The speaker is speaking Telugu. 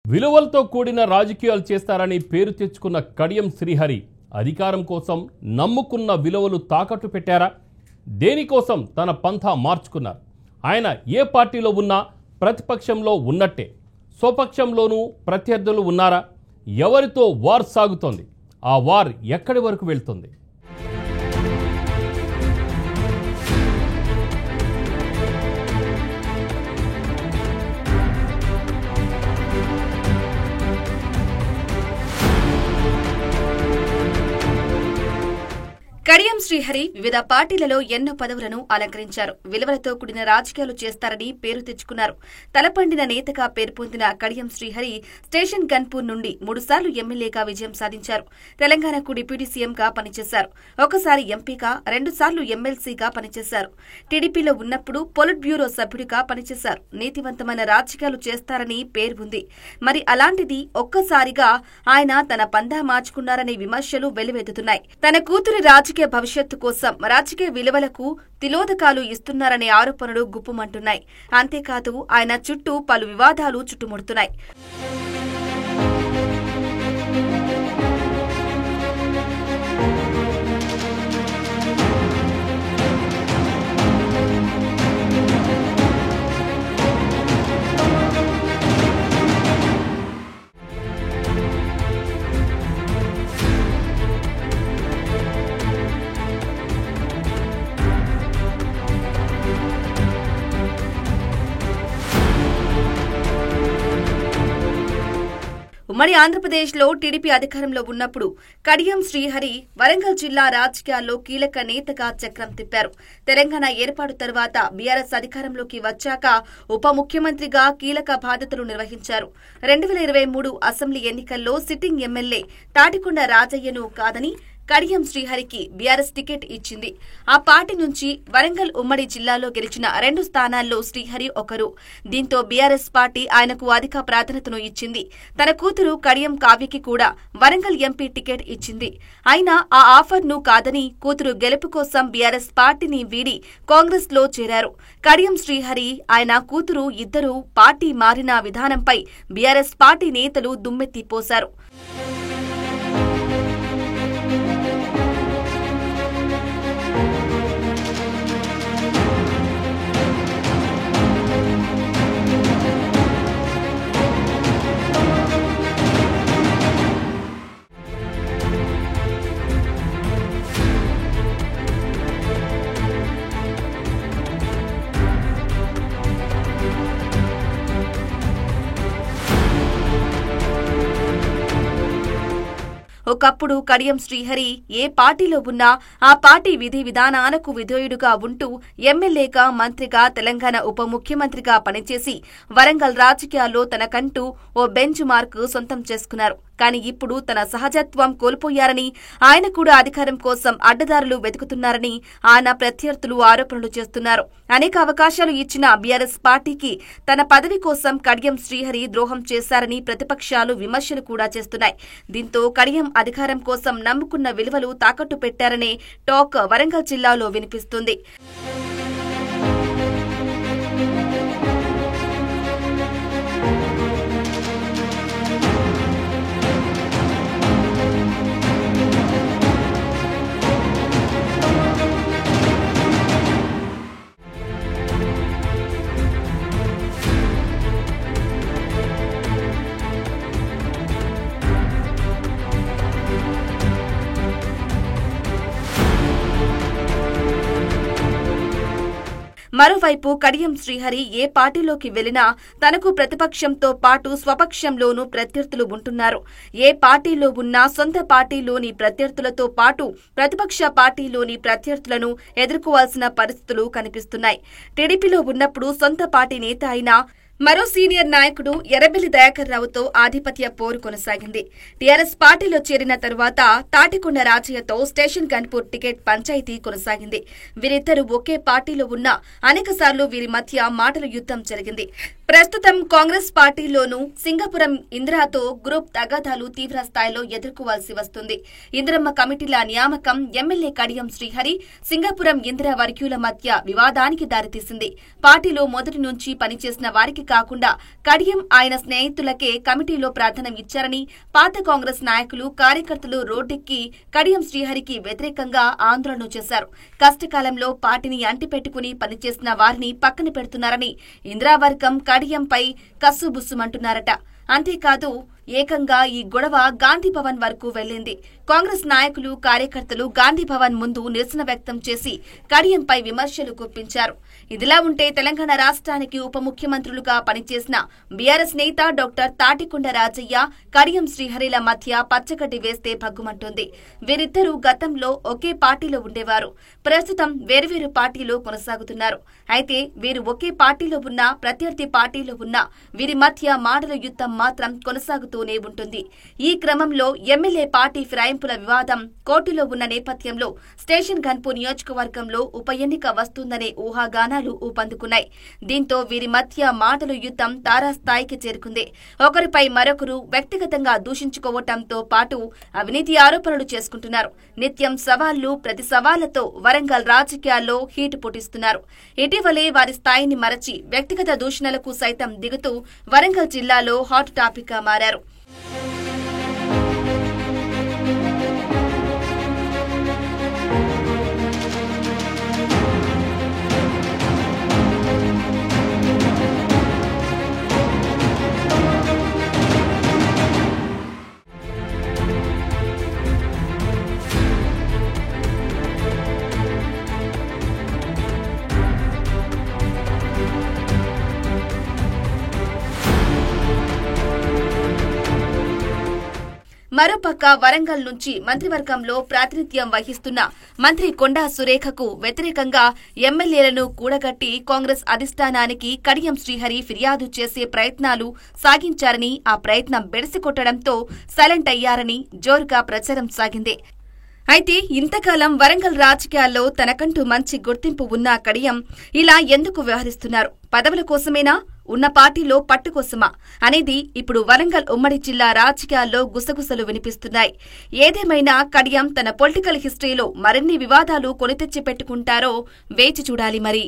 విలువలతో కూడిన రాజకీయాలు చేస్తారని పేరు తెచ్చుకున్న కడియం శ్రీహరి అధికారం కోసం నమ్ముకున్న విలువలు తాకట్టు పెట్టారా? దేనికోసం తన పంథా మార్చుకున్నారు? ఆయన ఏ పార్టీలో ఉన్నా ప్రతిపక్షంలో ఉన్నట్టే, స్వపక్షంలోనూ ప్రత్యర్థులు ఉన్నారా? ఎవరితో వార్ సాగుతోంది? ఆ వార్ ఎక్కడి వరకు వెళ్తుంది? కడియం శ్రీహరి వివిధ పార్టీలలో ఎన్నో పదవులను అలంకరించారు. విలువలతో కూడిన రాజకీయాలు చేస్తారని పేరు తెచ్చుకున్నారు. తలపండిన నేతగా పేరు పొందిన కడియం శ్రీహరి స్టేషన్ గన్పూర్ నుండి 3 సార్లు ఎమ్మెల్యేగా విజయం సాధించారు. తెలంగాణకు డిప్యూటీ సీఎంగా పనిచేశారు. ఒకసారి ఎంపీగా, 2 సార్లు ఎమ్మెల్సీగా పనిచేశారు. టీడీపీలో ఉన్నప్పుడు పొలిట్ బ్యూరో సభ్యుడిగా పనిచేశారు. నీతివంతమైన రాజకీయాలు చేస్తారని పేరు ఉంది. మరి అలాంటిది ఒక్కసారిగా ఆయన తన పందా మార్చుకున్నారనే విమర్శలు వెల్లువెత్తుతున్నాయి. తన కూతురి రాజకీయ భవిష్యత్తు కోసం రాజకీయ విలువలకు తిలోదకాలు ఇస్తున్నారనే ఆరోపణలు గుప్పుమంటున్నాయి. అంతేకాదు ఆయన చుట్టూ పలు వివాదాలు చుట్టుముడుతున్నాయి. ఉమ్మడి ఆంధ్రప్రదేశ్లో టీడీపీ అధికారంలో ఉన్నప్పుడు కడియం శ్రీహరి వరంగల్ జిల్లా రాజకీయాల్లో కీలక నేతగా చక్రం తిప్పారు. తెలంగాణ ఏర్పాటు తర్వాత బీఆర్ఎస్ అధికారంలోకి వచ్చాక ఉప ముఖ్యమంత్రిగా కీలక బాధ్యతలు నిర్వహించారు. 2023 అసెంబ్లీ ఎన్నికల్లో సిట్టింగ్ ఎమ్మెల్యే తాటికొండ రాజయ్యను కాదని కడియం శ్రీహరికి బీఆర్ఎస్ టికెట్ ఇచ్చింది. ఆ పార్టీ నుంచి వరంగల్ ఉమ్మడి జిల్లాలో గెలిచిన 2 స్థానాల్లో శ్రీహరి ఒకరు. దీంతో బీఆర్ఎస్ పార్టీ ఆయనకు అధిక ప్రాధాన్యతను ఇచ్చింది. తన కూతురు కడియం కావ్యకి కూడా వరంగల్ ఎంపీ టికెట్ ఇచ్చింది. అయినా ఆ ఆఫర్ను కాదని కూతురు గెలుపు కోసం బీఆర్ఎస్ పార్టీని వీడి కాంగ్రెస్ లో చేరారు. కడియం శ్రీహరి, ఆయన కూతురు ఇద్దరూ పార్టీ మారిన విధానంపై బీఆర్ఎస్ పార్టీ నేతలు దుమ్మెత్తిపోశారు. ఒకప్పుడు కడియం శ్రీహరి ఏ పార్టీలో ఉన్నా ఆ పార్టీ విధి విధానాలకు విధేయుడుగా ఉంటూ ఎమ్మెల్యేగా, మంత్రిగా, తెలంగాణ ఉప ముఖ్యమంత్రిగా పనిచేసి వరంగల్ రాజకీయాల్లో తనకంటూ ఓ బెంచ్ మార్క్ సొంతం చేసుకున్నారు. కానీ ఇప్పుడు తన సహజత్వం కోల్పోయారని, ఆయన కూడా అధికారం కోసం అడ్డదారులు వెతుకుతున్నారని ఆయన ప్రత్యర్థులు ఆరోపణలు చేస్తున్నారు. అనేక అవకాశాలు ఇచ్చిన బీఆర్ఎస్ పార్టీకి తన పదవి కోసం కడియం శ్రీహరి ద్రోహం చేశారని ప్రతిపక్షాలు విమర్శలు కూడా చేస్తున్నాయి. దీంతో కడియం అధికారం కోసం నమ్ముకున్న విలువలు తాకట్టు పెట్టారనే టాక్ వరంగల్ జిల్లాలో వినిపిస్తుంది. మరోవైపు కడియం శ్రీహరి ఏ పార్టీలోకి వెళ్లినా తనకు ప్రతిపక్షంతో పాటు స్వపక్షంలోనూ ప్రత్యర్థులు ఉంటున్నారు. ఏ పార్టీలో ఉన్నా సొంత పార్టీలోని ప్రత్యర్థులతో పాటు ప్రతిపక్ష పార్టీలోని ప్రత్యర్థులను ఎదుర్కోవాల్సిన పరిస్థితులు కనిపిస్తున్నాయి. టీడీపీలో ఉన్నప్పుడు సొంత పార్టీ నేత అయినా మరో సీనియర్ నాయకుడు ఎర్రబెల్లి దయాకర్ రావుతో ఆధిపత్య పోరు కొనసాగింది. టీఆర్ఎస్ పార్టీలో చేరిన తరువాత తాటికొండ రాజయ్యతో స్టేషన్ గన్పూర్ టికెట్ పంచాయతీ కొనసాగింది. వీరిద్దరూ ఒకే పార్టీలో ఉన్నా అనేకసార్లు వీరి మధ్య మాటల యుద్ధం జరిగింది. ప్రస్తుతం కాంగ్రెస్ పార్టీలోనూ సింగపురం ఇందిరాతో గ్రూప్ తగాదాలు తీవ్ర స్థాయిలో ఎదుర్కోవాల్సి వస్తుంది. ఇందిరమ్మ కమిటీల నియామకం ఎమ్మెల్యే కడియం శ్రీహరి, సింగపురం ఇందిరా వర్గీయుల మధ్య వివాదానికి దారితీసింది. పార్టీలో మొదటి నుంచి పనిచేసిన వారికి కాకుండా కడియం ఆయన స్నేహితులకే కమిటీలో ప్రాధాన్యం ఇచ్చారని పాత కాంగ్రెస్ నాయకులు, కార్యకర్తలు రోడ్డెక్కి కడియం శ్రీహరికి వ్యతిరేకంగా ఆందోళన చేశారు. కష్టకాలంలో పార్టీని అంటిపెట్టుకుని పనిచేసిన వారిని పక్కన పెడుతున్నారని ఇందిరా వర్గం కడియంపై కస్సుబుస్సుమంటున్నారట. అంతేకాదు ఏకంగా ఈ గొడవ గాంధీ భవన్ వరకు వెళ్లింది. కాంగ్రెస్ నాయకులు, కార్యకర్తలు గాంధీ భవన్ ముందు నిరసన వ్యక్తం చేసి కడియంపై విమర్శలు గుప్పించారు. ఇదిలా ఉంటే తెలంగాణ రాష్ట్రానికి ఉప ముఖ్యమంత్రులుగా పనిచేసిన బీఆర్ఎస్ నేత డాక్టర్ తాటికొండ రాజయ్య, కడియం శ్రీహరిల మధ్య పచ్చగడ్డి వేస్తే భగ్గుమంటుంది. వీరిద్దరూ గతంలో ఒకే పార్టీలో ఉండేవారు. ప్రస్తుతం వేర్వేరు పార్టీలో కొనసాగుతున్నారు. అయితే వీరు ఒకే పార్టీలో ఉన్నా, ప్రత్యర్థి పార్టీలో ఉన్నా వీరి మధ్య మాటల యుద్ధం మాత్రం కొనసాగుతూనే ఉంటుంది. ఈ క్రమంలో ఎమ్మెల్యే పార్టీ ఫిరాయింపుల వివాదం కోర్టులో ఉన్న నేపథ్యంలో స్టేషన్ గన్పూర్ నియోజకవర్గంలో ఉప ఎన్నిక వస్తుందనే ఊహాగానాలు ఊపందుకున్నాయి. దీంతో వీరి మధ్య మాటల యుద్ధం తారాస్థాయికి చేరుకుంది. ఒకరిపై మరొకరు వ్యక్తిగతంగా దూషించుకోవటంతో పాటు అవినీతి ఆరోపణలు చేసుకుంటున్నారు. నిత్యం సవాళ్లు, ప్రతి సవాళ్లతో వరంగల్ రాజకీయాల్లో హీటు పుట్టిస్తున్నారు. ఇటీవలే వారి స్థాయిని మరచి వ్యక్తిగత దూషణలకు సైతం దిగుతూ వరంగల్ జిల్లాలో హాట్ టాపిక్ గా మారారు. మరోపక్క వరంగల్ నుంచి మంత్రివర్గంలో ప్రాతినిధ్యం వహిస్తున్న మంత్రి కొండా సురేఖకు వ్యతిరేకంగా ఎమ్మెల్యేలను కూడగట్టి కాంగ్రెస్ అధిష్టానానికి కడియం శ్రీహరి ఫిర్యాదు చేసే ప్రయత్నాలు సాగించారని, ఆ ప్రయత్నం బెడిసికొట్టడంతో సైలెంట్ అయ్యారని జోరుగా ప్రచారం సాగింది. అయితే ఇంతకాలం వరంగల్ రాజకీయాల్లో తనకంటూ మంచి గుర్తింపు ఉన్న కడియం ఇలా ఎందుకు వ్యవహరిస్తున్నారు? పదవుల కోసమేనా? ఉన్న పార్టీలో పట్టుకోసమా అనేది ఇప్పుడు వరంగల్ ఉమ్మడి జిల్లా రాజకీయాల్లో గుసగుసలు వినిపిస్తున్నాయి. ఏదేమైనా కడియం తన పొలిటికల్ హిస్టరీలో మరిన్ని వివాదాలు కొని తెచ్చి పెట్టుకుంటారో వేచి చూడాలి మరి.